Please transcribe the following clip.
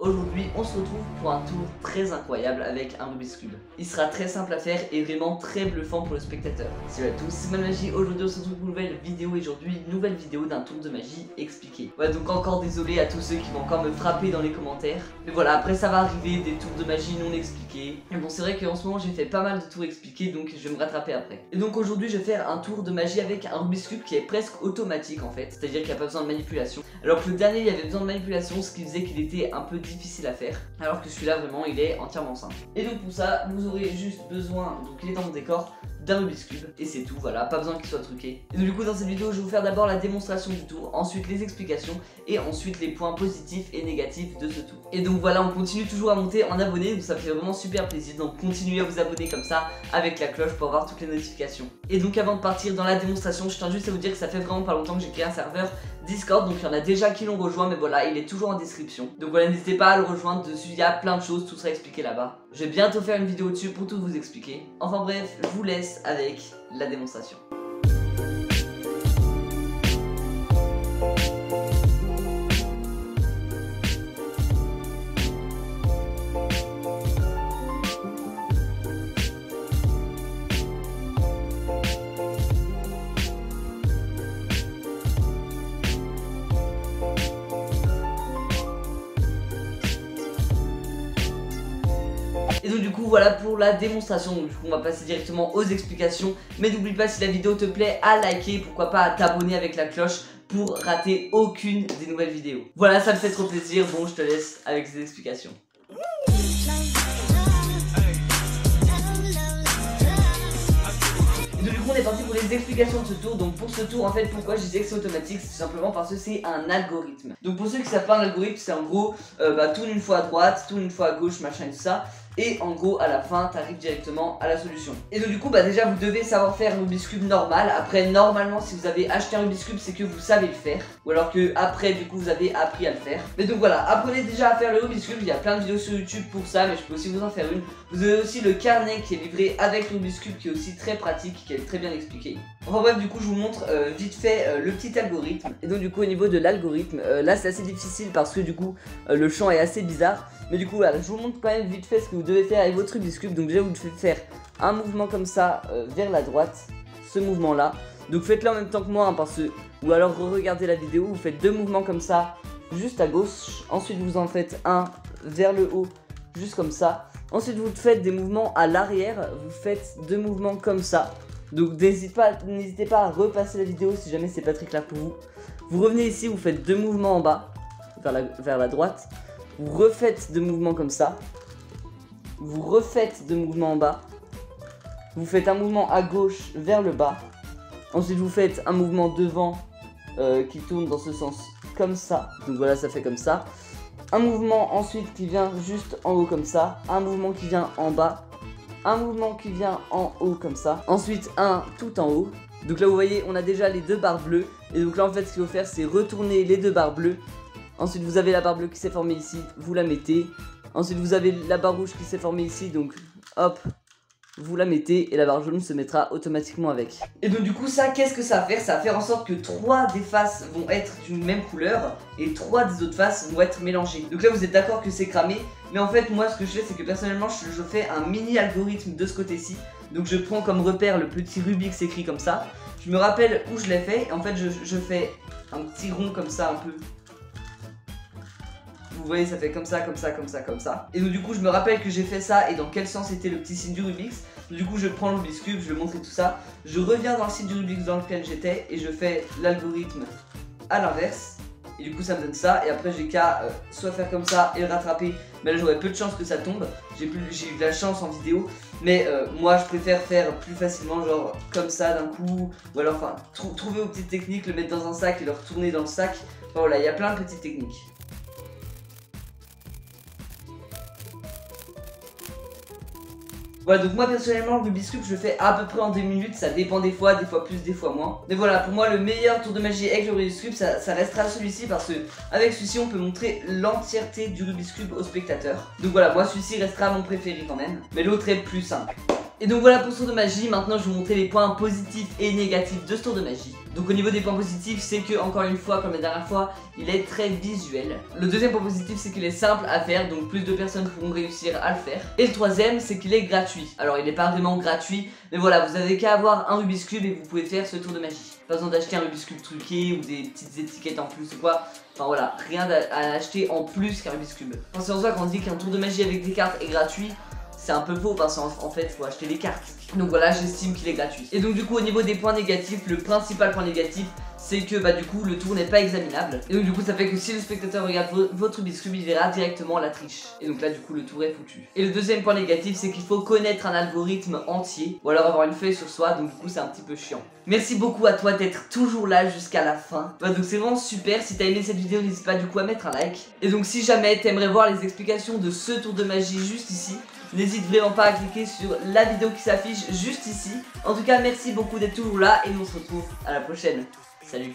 Aujourd'hui, on se retrouve pour un tour très incroyable avec un Rubik's Cube. Il sera très simple à faire et vraiment très bluffant pour le spectateur. Salut à tous, c'est Magie. Aujourd'hui, on se retrouve pour une nouvelle vidéo. Et aujourd'hui, une nouvelle vidéo d'un tour de magie expliqué. Ouais, donc encore désolé à tous ceux qui vont encore me frapper dans les commentaires. Mais voilà, après ça va arriver des tours de magie non expliqués. Mais bon, c'est vrai qu'en ce moment, j'ai fait pas mal de tours expliqués, donc je vais me rattraper après. Et donc aujourd'hui, je vais faire un tour de magie avec un Rubik's Cube qui est presque automatique en fait. C'est-à-dire qu'il n'y a pas besoin de manipulation. Alors que le dernier, il y avait besoin de manipulation, ce qui faisait qu'il était un peu difficile à faire, alors que celui-là vraiment il est entièrement simple. Et donc pour ça vous aurez juste besoin, donc il est dans mon décor, d'un Rubik's Cube et c'est tout, voilà, pas besoin qu'il soit truqué. Et donc du coup dans cette vidéo je vais vous faire d'abord la démonstration du tour, ensuite les explications et ensuite les points positifs et négatifs de ce tour. Et donc voilà, on continue toujours à monter en abonnés, donc ça fait vraiment super plaisir, donc continuez à vous abonner comme ça avec la cloche pour avoir toutes les notifications. Et donc avant de partir dans la démonstration, je tiens juste à vous dire que ça fait vraiment pas longtemps que j'ai créé un serveur Discord, donc il y en a déjà qui l'ont rejoint, mais voilà, il est toujours en description. Donc voilà, n'hésitez pas à le rejoindre, dessus il y a plein de choses, tout sera expliqué là-bas. Je vais bientôt faire une vidéo dessus pour tout vous expliquer. Enfin bref, je vous laisse avec la démonstration. Et donc du coup voilà pour la démonstration, donc du coup on va passer directement aux explications. Mais n'oublie pas, si la vidéo te plaît, à liker, pourquoi pas à t'abonner avec la cloche pour rater aucune des nouvelles vidéos. Voilà, ça me fait trop plaisir, bon je te laisse avec ces explications. Et donc du coup on est parti pour les explications de ce tour. Donc pour ce tour en fait, pourquoi je disais que c'est automatique, c'est tout simplement parce que c'est un algorithme. Donc pour ceux qui savent pas, un algorithme c'est en gros tourne une fois à droite, tourne une fois à gauche, machin et tout ça. Et en gros à la fin t'arrives directement à la solution. Et donc du coup déjà vous devez savoir faire un Rubik's Cube normal. Après normalement si vous avez acheté un Rubik's Cube c'est que vous savez le faire. Ou alors que après du coup vous avez appris à le faire. Mais donc voilà, apprenez déjà à faire le Rubik's Cube. Il y a plein de vidéos sur YouTube pour ça, mais je peux aussi vous en faire une. Vous avez aussi le carnet qui est livré avec le Rubik's Cube, qui est aussi très pratique, qui est très bien expliqué. Enfin bref, du coup je vous montre vite fait le petit algorithme. Et donc du coup au niveau de l'algorithme, là c'est assez difficile parce que du coup le champ est assez bizarre. Mais du coup voilà, je vous montre quand même vite fait ce que vous devez faire avec votre Rubik's Cube. Donc déjà vous devez faire un mouvement comme ça vers la droite, ce mouvement là. Donc faites-le en même temps que moi parce que, ou alors regardez la vidéo, vous faites deux mouvements comme ça juste à gauche. Ensuite vous en faites un vers le haut, juste comme ça. Ensuite vous faites des mouvements à l'arrière, vous faites deux mouvements comme ça. Donc n'hésitez pas à repasser la vidéo si jamais c'est pas très clair pour vous. Vous revenez ici, vous faites deux mouvements en bas, vers la droite. Vous refaites deux mouvements comme ça. Vous refaites deux mouvements en bas. Vous faites un mouvement à gauche vers le bas. Ensuite vous faites un mouvement devant qui tourne dans ce sens comme ça. Donc voilà, ça fait comme ça. Un mouvement ensuite qui vient juste en haut comme ça. Un mouvement qui vient en bas. Un mouvement qui vient en haut comme ça. Ensuite un tout en haut. Donc là vous voyez, on a déjà les deux barres bleues. Et donc là en fait ce qu'il faut faire c'est retourner les deux barres bleues. Ensuite vous avez la barre bleue qui s'est formée ici, vous la mettez. Ensuite vous avez la barre rouge qui s'est formée ici, donc hop, vous la mettez et la barre jaune se mettra automatiquement avec. Et donc du coup ça, qu'est-ce que ça va faire? Ça va faire en sorte que 3 des faces vont être d'une même couleur et 3 des autres faces vont être mélangées. Donc là vous êtes d'accord que c'est cramé, mais en fait moi ce que je fais c'est que personnellement je fais un mini algorithme de ce côté-ci. Donc je prends comme repère le petit Rubik's écrit comme ça. Je me rappelle où je l'ai fait et en fait je fais un petit rond comme ça un peu. Vous voyez, ça fait comme ça, comme ça, comme ça, comme ça. Et donc du coup je me rappelle que j'ai fait ça et dans quel sens était le petit signe du Rubik's. Du coup je prends le Rubik's Cube, je le montre et tout ça. Je reviens dans le signe du Rubik's dans lequel j'étais et je fais l'algorithme à l'inverse. Et du coup ça me donne ça et après j'ai qu'à soit faire comme ça et le rattraper. Mais là j'aurais peu de chance que ça tombe. J'ai eu de la chance en vidéo. Mais moi je préfère faire plus facilement genre comme ça d'un coup. Ou alors enfin trouver vos petites techniques, le mettre dans un sac et le retourner dans le sac. Enfin voilà, il y a plein de petites techniques. Voilà, donc moi personnellement le Rubik's Cube je le fais à peu près en 2 minutes, ça dépend des fois plus, des fois moins. Mais voilà, pour moi le meilleur tour de magie avec le Rubik's Cube ça restera celui-ci parce que avec celui-ci on peut montrer l'entièreté du Rubik's Cube au spectateur. Donc voilà, moi celui-ci restera mon préféré quand même, mais l'autre est plus simple. Et donc voilà pour ce tour de magie. Maintenant je vais vous montrer les points positifs et négatifs de ce tour de magie. Donc au niveau des points positifs, c'est que encore une fois, comme la dernière fois, il est très visuel. Le deuxième point positif, c'est qu'il est simple à faire, donc plus de personnes pourront réussir à le faire. Et le troisième, c'est qu'il est gratuit. Alors il n'est pas vraiment gratuit, mais voilà, vous avez qu'à avoir un Rubik's Cube et vous pouvez faire ce tour de magie. Pas besoin d'acheter un Rubik's Cube truqué ou des petites étiquettes en plus ou quoi. Enfin voilà, rien à acheter en plus qu'un Rubik's Cube. Pensez en soi quand on dit qu'un tour de magie avec des cartes est gratuit, c'est un peu faux parce qu'en fait faut acheter les cartes. Donc voilà, j'estime qu'il est gratuit. Et donc du coup au niveau des points négatifs, le principal point négatif, c'est que bah du coup le tour n'est pas examinable. Et donc du coup ça fait que si le spectateur regarde votre Rubik's Cube, il verra directement la triche. Et donc là du coup le tour est foutu. Et le deuxième point négatif, c'est qu'il faut connaître un algorithme entier, ou alors avoir une feuille sur soi, donc du coup c'est un petit peu chiant. Merci beaucoup à toi d'être toujours là jusqu'à la fin. Bah, donc c'est vraiment super, si t'as aimé cette vidéo n'hésite pas du coup à mettre un like. Et donc si jamais t'aimerais voir les explications de ce tour de magie juste ici, n'hésite vraiment pas à cliquer sur la vidéo qui s'affiche juste ici. En tout cas merci beaucoup d'être toujours là et nous on se retrouve à la prochaine. Salut.